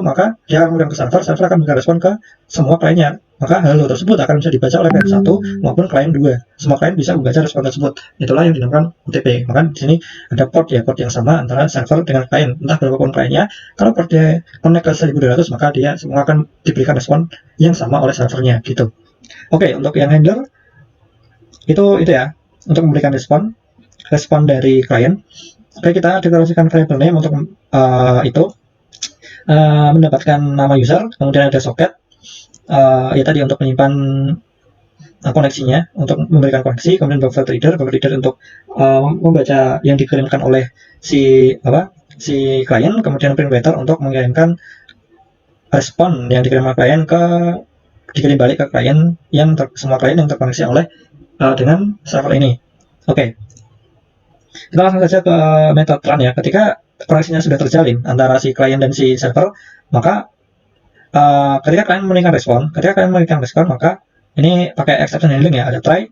maka dia akan mengirim ke server akan memberikan respon ke semua kliennya. Maka halo tersebut akan bisa dibaca oleh klien 1 maupun klien 2. Semua klien bisa membaca respon tersebut. Itulah yang dinamakan UTP. Maka di sini ada port yang sama antara server dengan klien, entah berapapun kliennya. Kalau portnya connect ke 1200, maka dia semua akan diberikan respon yang sama oleh servernya gitu. Oke, untuk yang handler itu ya, untuk memberikan respon dari klien. Oke, kita deklarasikan variable name untuk mendapatkan nama user, kemudian ada socket ya tadi untuk menyimpan koneksinya, untuk memberikan koneksi, kemudian buffer reader untuk membaca yang dikirimkan oleh si klien, kemudian print writer untuk mengirimkan respon yang dikirim dikirim balik ke klien semua klien yang terkoneksi oleh dengan server ini. Oke. Kita langsung saja ke method run ya. Ketika koneksinya sudah terjalin antara si klien dan si server, maka ketika kalian memberikan respon, maka ini pakai exception handling ya, ada try,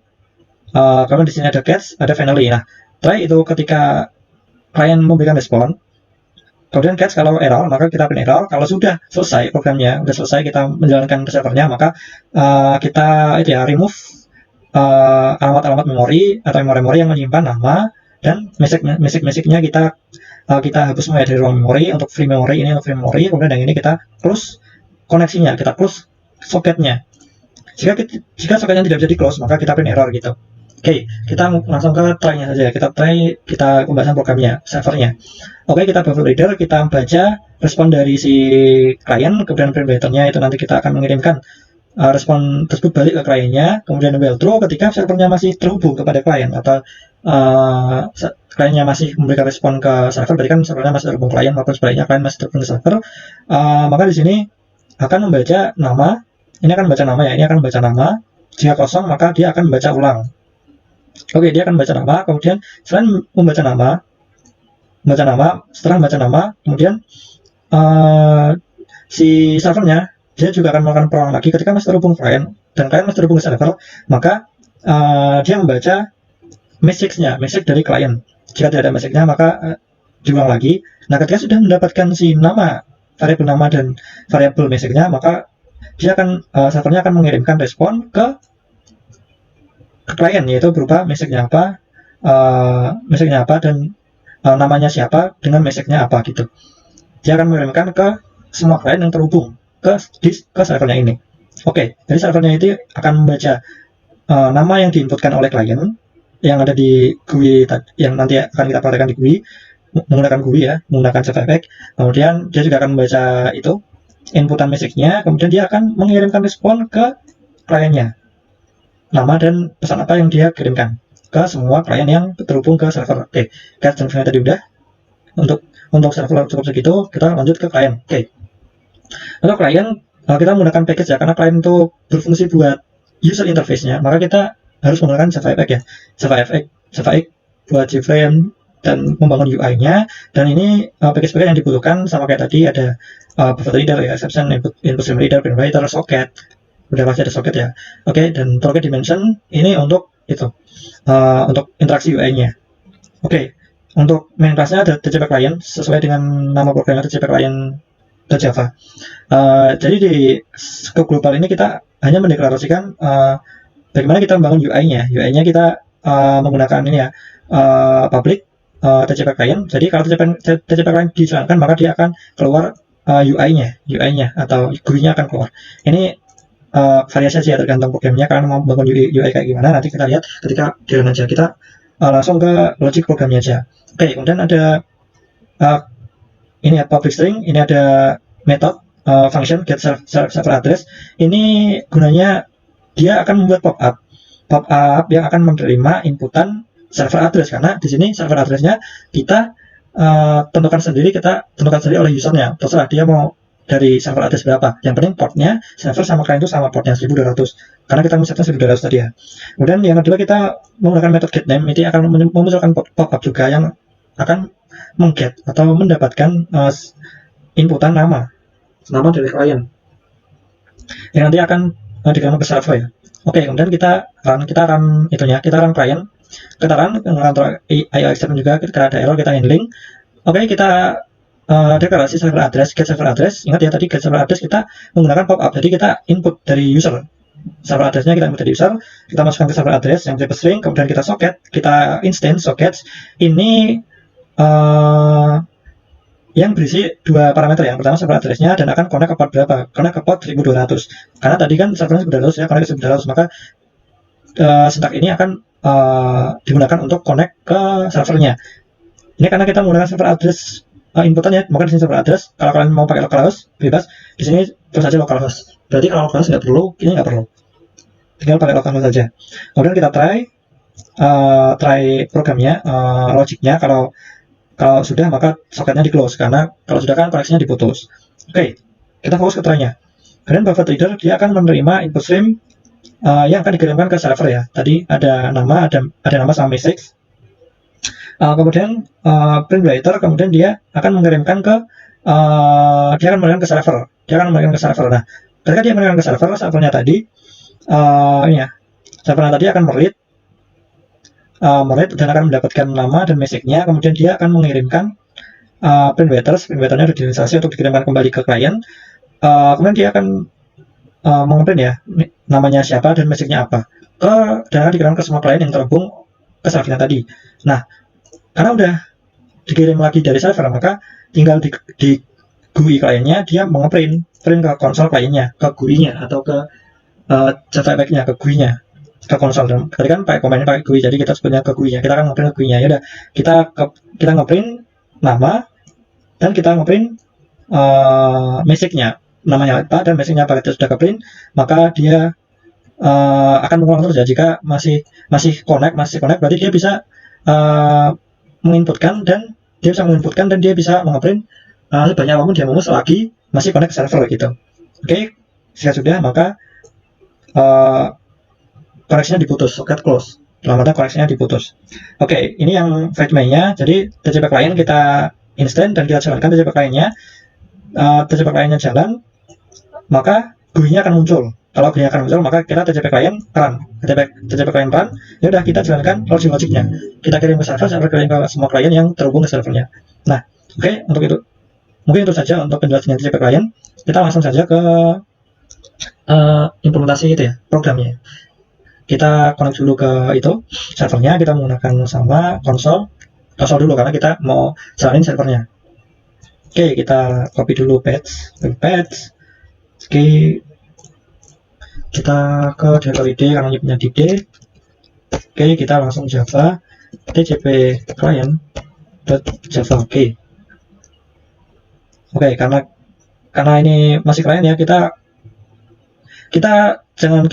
kemudian di sini ada catch, ada finally. Nah, try itu ketika klien memberikan respon, kemudian catch kalau error, maka kita print error. Kalau sudah selesai programnya, sudah selesai kita menjalankan ke servernya, maka kita remove alamat-alamat memori atau memori yang menyimpan nama, dan message-nya kita hapus semua ya dari ruang memori. Untuk free memory, kemudian yang ini kita close koneksinya, kita close socketnya. Jika socketnya tidak bisa di close, maka kita print error gitu. Oke, kita langsung ke try-nya saja. Kita pembahasan programnya, servernya. Oke, kita buffer reader, kita baca respon dari si klien, kemudian print writer-nya itu nanti kita akan mengirimkan respon tersebut balik ke kliennya, kemudian well through ketika servernya masih terhubung kepada klien, atau kliennya masih memberikan respon ke server, berarti kan servernya masih terhubung klien, maupun sebaliknya klien masih terhubung ke server. Maka di sini akan membaca nama, ini akan membaca nama. Jika kosong, maka dia akan membaca ulang. Oke, dia akan membaca nama, kemudian selain membaca nama, membaca nama. Setelah membaca nama, kemudian si servernya dia juga akan melakukan perulangan lagi ketika masih terhubung klien dan klien masih terhubung ke server, maka dia membaca message dari klien. Jika tidak ada message-nya, maka diulang lagi. Nah, ketika sudah mendapatkan si nama, variabel nama dan variabel message-nya, maka dia akan servernya akan mengirimkan respon ke klien, yaitu berupa message-nya apa dan namanya siapa dengan message-nya apa gitu. Dia akan mengirimkan ke semua klien yang terhubung ke servernya ini. Oke, jadi servernya itu akan membaca nama yang diinputkan oleh klien yang ada di GUI yang nanti akan kita praktekkan di GUI, menggunakan GUI ya, menggunakan JavaFX. Kemudian dia juga akan membaca itu inputan message-nya, kemudian dia akan mengirimkan respon ke kliennya, nama dan pesan apa yang dia kirimkan ke semua klien yang terhubung ke server. Oke, guys, contohnya tadi udah. Untuk server cukup segitu, kita lanjut ke klien. Oke, untuk klien kita menggunakan package ya, karena klien itu berfungsi buat user interface-nya, maka kita harus menggunakan JavaFX ya, JavaFX buat JFrame dan membangun UI-nya. Dan ini package-package yang dibutuhkan sama kayak tadi, ada buffer reader ya, exception, input stream reader, print writer, socket, udah pasti ada socket ya. Oke, dan target dimension ini untuk itu untuk interaksi UI-nya. Oke, untuk main class-nya ada TCP client sesuai dengan nama programnya TCP client Java. Jadi di scope global ini kita hanya mendeklarasikan bagaimana kita membangun UI-nya. UI-nya kita menggunakan ini ya, public TCP client. Jadi kalau TCP client dijalankan, maka dia akan keluar UI-nya atau GUI-nya akan keluar. Ini variasi aja tergantung programnya, karena mau bangun UI kayak gimana nanti kita lihat ketika di run aja. Kita langsung ke logic programnya aja. Oke, kemudian ada ini ya, public string, ini ada method function get server address. Ini gunanya dia akan membuat pop-up yang akan menerima inputan server address, karena di sini server addressnya kita tentukan sendiri oleh usernya. Terserah dia mau dari server address berapa. Yang penting portnya server sama klien itu sama, portnya 1200, karena kita mesetnya 1200 tadi ya. Kemudian yang kedua, kita menggunakan method getName. Ini akan memunculkan pop-up juga yang akan mengget atau mendapatkan inputan nama dari klien yang nanti akan dikirim ke server ya. Oke, kemudian kita run klien, kita run IO exception juga, ketika ada error kita handling. Oke, kita deklarasi server address, get server address. Ingat ya, tadi get server address kita menggunakan pop-up, jadi kita input dari user. Server address-nya kita input dari user, kita masukkan ke server address yang type string, kemudian kita socket, kita instance sockets. Ini yang berisi dua parameter. Yang pertama server address-nya dan akan connect ke port berapa, connect ke port 1200, karena tadi kan servernya 1200 ya, connect ke 1200, maka syntax ini akan digunakan untuk connect ke servernya. Ini karena kita menggunakan server address inputannya, maka di sini server address. Kalau kalian mau pakai localhost bebas, di sini terus aja localhost. Berarti kalau localhost nggak perlu, ini nggak perlu, tinggal pakai localhost saja. Kemudian kita try programnya, logiknya. Kalau sudah, maka socketnya di close, karena kalau sudah kan koneksinya diputus. Oke, kita fokus ke try-nya. Kemudian buffer reader dia akan menerima input stream yang akan dikirimkan ke server ya. Tadi ada nama sama message. Kemudian print writer, kemudian dia akan mengirimkan ke server. Nah, ketika dia mengirimkan ke servernya tadi servernya tadi akan meread dan akan mendapatkan nama dan message-nya. Kemudian dia akan mengirimkan print writer-nya diinisialisasi untuk dikirimkan kembali ke klien. Kemudian dia akan mengeprint ya, namanya siapa dan message-nya apa, dan akan dikirimkan ke semua klien yang terhubung ke servernya tadi. Nah, karena udah dikirim lagi dari server, maka tinggal di GUI kliennya dia print ke konsol kliennya, ke GUI-nya atau ke JavaFX-nya, ke GUI-nya, ke konsol. Tadi kan pakai komennya pakai GUI, jadi kita sebutnya ke GUI-nya. Kita akan ngeprint ke GUI-nya. Ya udah, kita ngeprint nama dan kita ngeprint message-nya, namanya apa dan message-nya apa. Kita sudah ke-print, maka dia akan mengulang terus ya. Jika masih connect berarti dia bisa menginputkan dan dia bisa mengeprint sebanyak apapun dia mau selagi masih connect ke server gitu. Oke, jika sudah, maka koneksinya diputus, socket close. dalam arti koneksinya diputus. Oke, ini yang fetch May-nya. Jadi TCP client kita instant dan kita jalankan TCP client-nya. TCP client-nya jalan, maka GUI-nya akan muncul. Kalau GUI-nya akan muncul, maka kita TCP client run. TCP client run, ya udah kita jalankan logic-logicnya. Kita kirim ke server, server kirim ke semua klien yang terhubung ke servernya. Nah, oke, untuk itu mungkin itu saja untuk penjelasan TCP client. Kita langsung saja ke implementasi itu ya, programnya. Kita connect dulu ke itu servernya, kita menggunakan sama konsol dulu karena kita mau jalanin servernya. Oke, kita copy dulu patch. Oke, kita ke directory D karena ini punya di D. Oke, kita langsung Java TCP client .java. Oke, karena ini masih client ya, kita jangan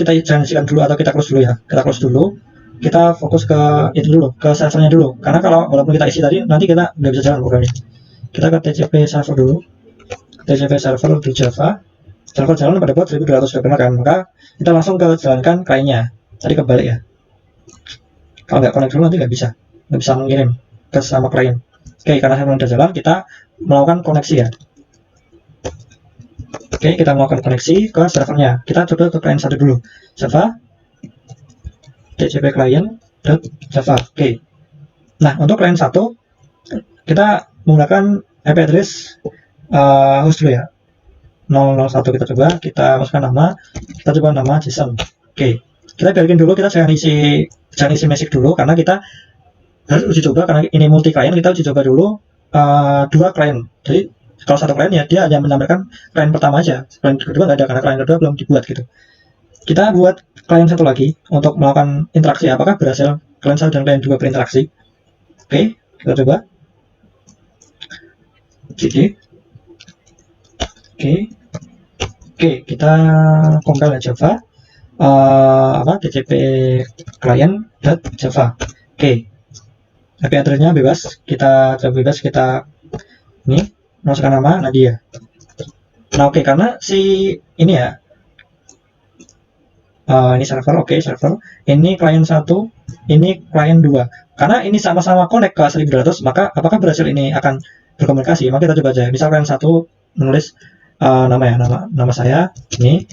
isikan dulu atau kita close dulu ya. Kita close dulu. Kita fokus ke itu dulu, ke servernya dulu. Karena kalau walaupun kita isi tadi, nanti kita nggak bisa jalan programnya. Kita ke TCP server dulu. TCP server di Java. Server jalan pada port 1200 kan, maka kita langsung ke jalankan kliennya. Tadi kebalik ya. Kalau nggak connect dulu nanti nggak bisa mengirim ke sama klien. Oke, karena server udah jalan, kita melakukan koneksi ya. Oke, kita melakukan koneksi ke servernya. Kita coba ke klien satu dulu. Java TCP client.java. Oke. Nah, untuk klien satu kita menggunakan IP address host dulu ya. 001 kita coba, kita masukkan nama, kita coba nama JSON. Oke. Kita biarkan dulu, kita jangan isi basic dulu karena kita harus uji coba karena ini multi klien, kita uji coba dulu dua klien. Jadi kalau satu klien ya dia hanya menampilkan klien pertama aja, klien kedua nggak ada karena klien kedua belum dibuat gitu. Kita buat klien satu lagi untuk melakukan interaksi. Apakah berhasil klien satu dan klien dua berinteraksi? Oke, kita coba. Oke, kita compile Java. TCP client.java. Oke, IP address-nya bebas. Kita coba bebas. Kita ini masukkan nama Nadia. Nah, oke, karena si ini ya. Ini server, oke, server. Ini klien 1, ini klien 2. Karena ini sama-sama connect ke 1200, maka apakah berhasil ini akan berkomunikasi? Maka kita coba aja. Misal klien 1 menulis nama saya ini.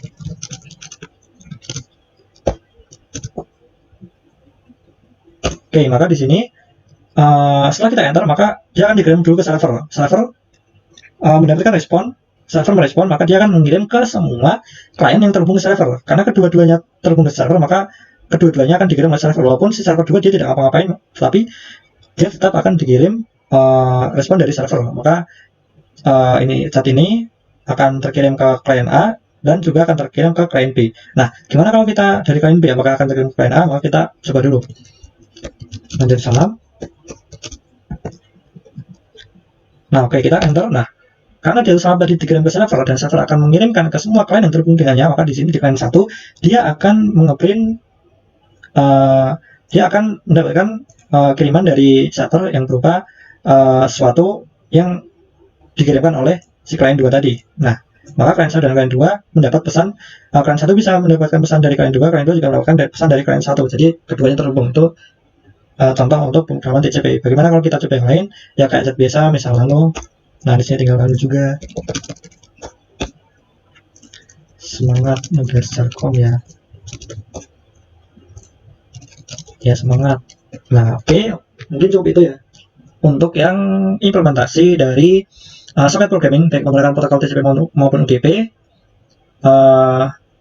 Oke, maka di sini setelah kita enter, maka dia akan dikirim dulu ke server. Server mendapatkan respon. Server merespon, maka dia akan mengirim ke semua klien yang terhubung ke server. Karena kedua-duanya terhubung ke server, maka kedua-duanya akan dikirim ke server. Walaupun si server 2 dia tidak ngapa-ngapain, tapi dia tetap akan dikirim respon dari server. Maka ini chat ini akan terkirim ke klien A dan juga akan terkirim ke klien B. Nah, gimana kalau kita dari klien B apakah akan terkirim ke klien A? Maka kita coba dulu. Lanjut salam. Nah, oke, kita enter. Nah, karena dia salam tadi dikirim ke server dan server akan mengirimkan ke semua klien yang terhubung dengannya, maka di sini di klien 1 dia akan mengeprint, dia akan mendapatkan kiriman dari server yang berupa sesuatu yang dikirimkan oleh si klien 2 tadi. Nah, maka klien 1 dan klien 2 mendapat pesan, klien 1 bisa mendapatkan pesan dari klien 2, klien 2 juga mendapatkan pesan dari klien 1. Jadi keduanya terhubung. Itu contoh untuk pemrograman TCP. Bagaimana kalau kita coba yang lain? Ya kayak chat biasa, misal lalu. Nah, di sini tinggal lalu juga. Semangat Ngebersarkom ya. Ya, semangat. Nah, oke. Mungkin cukup itu ya. Untuk yang implementasi dari socket programming baik menggunakan protokol TCP maupun UDP.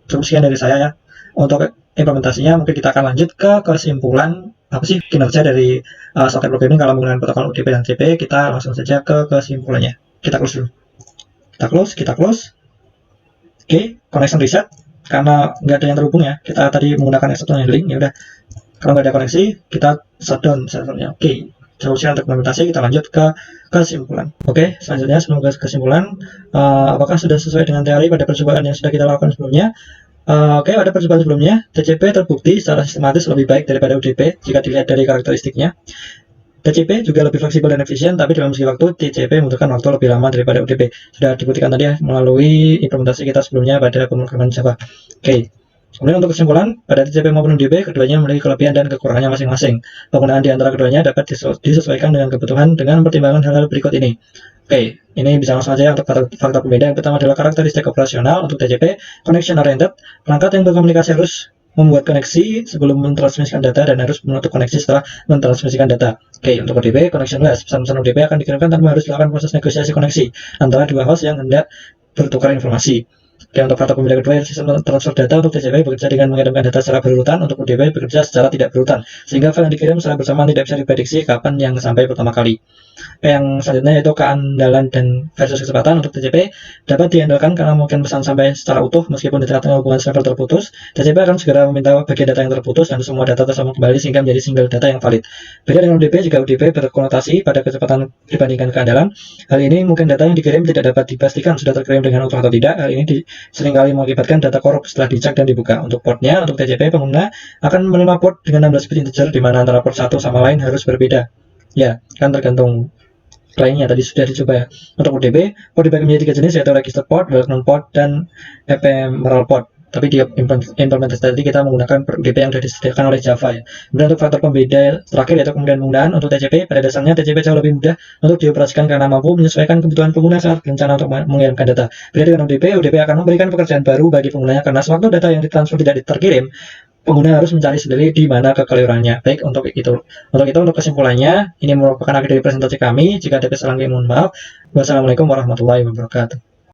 Cukup sekian dari saya ya. Untuk implementasinya mungkin kita akan lanjut ke kesimpulan apa sih kinerja dari socket programming kalau menggunakan protokol UDP dan TCP. Kita langsung saja ke kesimpulannya. Kita close dulu. Kita close. Oke, connection reset karena nggak ada yang terhubung ya. Kita tadi menggunakan exception handling, ya udah. Kalau nggak ada koneksi, kita shutdown servernya. Oke, solusi untuk implementasi. Kita lanjut ke kesimpulan. Oke, selanjutnya sebelum ke kesimpulan, apakah sudah sesuai dengan teori pada percobaan yang sudah kita lakukan sebelumnya? Oke, pada percobaan sebelumnya, TCP terbukti secara sistematis lebih baik daripada UDP jika dilihat dari karakteristiknya. TCP juga lebih fleksibel dan efisien, tapi dalam segi waktu, TCP membutuhkan waktu lebih lama daripada UDP. Sudah dibuktikan tadi ya, melalui implementasi kita sebelumnya pada pemrograman Java. Oke, Kemudian untuk kesimpulan, pada TCP maupun UDP, keduanya memiliki kelebihan dan kekurangannya masing-masing. Penggunaan di antara keduanya dapat disesuaikan dengan kebutuhan dengan pertimbangan hal-hal berikut ini. Oke, ini bisa langsung saja untuk fakta pembeda. Yang pertama adalah karakteristik operasional untuk TCP, connection oriented. Perangkat yang berkomunikasi harus membuat koneksi sebelum mentransmisikan data dan harus menutup koneksi setelah mentransmisikan data. Oke, untuk ODP, connectionless. Pesan-pesan ODP akan dikirimkan tanpa harus dilakukan proses negosiasi koneksi antara dua host yang hendak bertukar informasi. Oke, untuk fakta pembeda kedua, sistem transfer data untuk TCP bekerja dengan mengirimkan data secara berurutan, untuk ODP bekerja secara tidak berurutan, sehingga file yang dikirim secara bersamaan tidak bisa diprediksi kapan yang sampai pertama kali. Yang selanjutnya yaitu keandalan dan versus kecepatan untuk TCP dapat diandalkan karena mungkin pesan sampai secara utuh meskipun di tengah-tengah hubungan server terputus. TCP akan segera meminta bagian data yang terputus dan semua data tersambung kembali sehingga menjadi single data yang valid. Beda dengan UDP, jika UDP berkonotasi pada kecepatan dibandingkan keandalan, hal ini mungkin data yang dikirim tidak dapat dipastikan sudah terkirim dengan utuh atau tidak. Hal ini seringkali mengakibatkan data korup setelah dicek dan dibuka. Untuk portnya, untuk TCP pengguna akan menerima port dengan 16 bit integer di mana antara port satu sama lain harus berbeda. Ya, kan tergantung kliennya tadi sudah dicoba ya. Untuk UDP, port dibagi menjadi 3 jenis yaitu register port, welcome port, dan ephemeral port. Tapi di implementasi tadi kita menggunakan UDP yang sudah disediakan oleh Java ya. Kemudian untuk faktor pembeda terakhir yaitu kemudahan penggunaan untuk TCP. Pada dasarnya TCP jauh lebih mudah untuk dioperasikan karena mampu menyesuaikan kebutuhan pengguna saat berencana untuk mengirimkan data. Beda dengan UDP, UDP akan memberikan pekerjaan baru bagi penggunanya karena sewaktu data yang ditransfer tidak terkirim, pengguna harus mencari sendiri di mana kekeliruannya. Baik, untuk kesimpulannya, ini merupakan akhir dari presentasi kami. Jika ada kesalahan, mohon maaf. Wassalamualaikum warahmatullahi wabarakatuh.